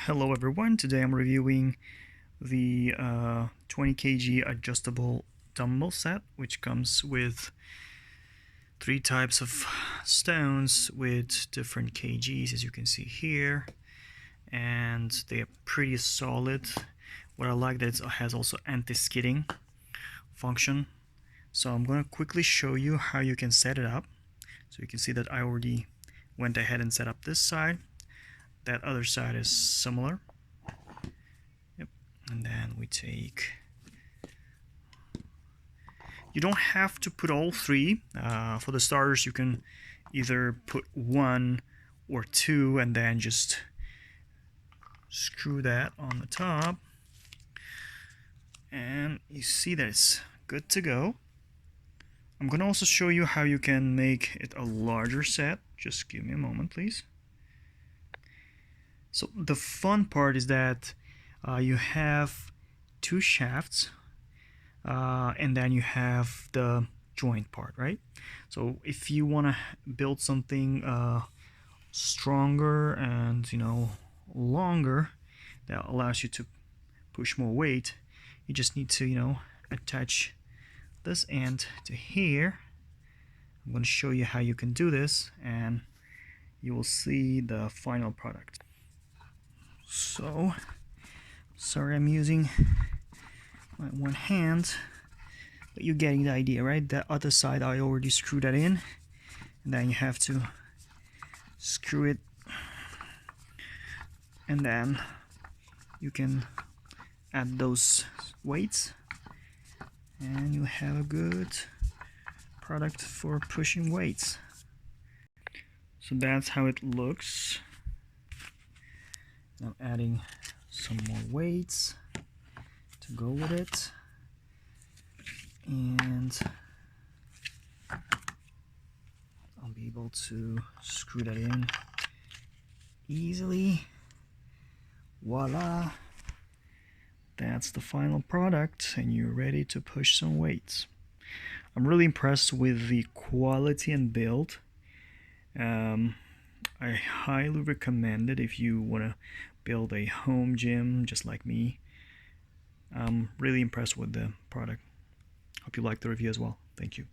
Hello everyone, today I'm reviewing the 20 kg adjustable dumbbell set, which comes with 3 types of stones with different kgs, as you can see here, and they are pretty solid. What I like that it has also anti-skidding function. So I'm going to quickly show you how you can set it up. So you can see that I already went ahead and set up this side. That other side is similar. Yep. And then we take, you don't have to put all three. For the starters, you can either put one or two and then just screw that on the top, and you see that it's good to go. I'm going to also show you how you can make it a larger set. Just give me a moment, please. So the fun part is that you have 2 shafts, and then you have the joint part, right? So if you want to build something stronger and longer, that allows you to push more weight, you just need to attach this end to here. I'm going to show you how you can do this, and you will see the final product. So, sorry I'm using my one hand, but you're getting the idea, right? The other side I already screwed that in, and then you have to screw it, and then you can add those weights, and you have a good product for pushing weights. So that's how it looks. I'm adding some more weights to go with it, and I'll be able to screw that in easily. Voila! That's the final product, and you're ready to push some weights. I'm really impressed with the quality and build. I highly recommend it if you want to build a home gym just like me. I'm really impressed with the product. Hope you liked the review as well. Thank you.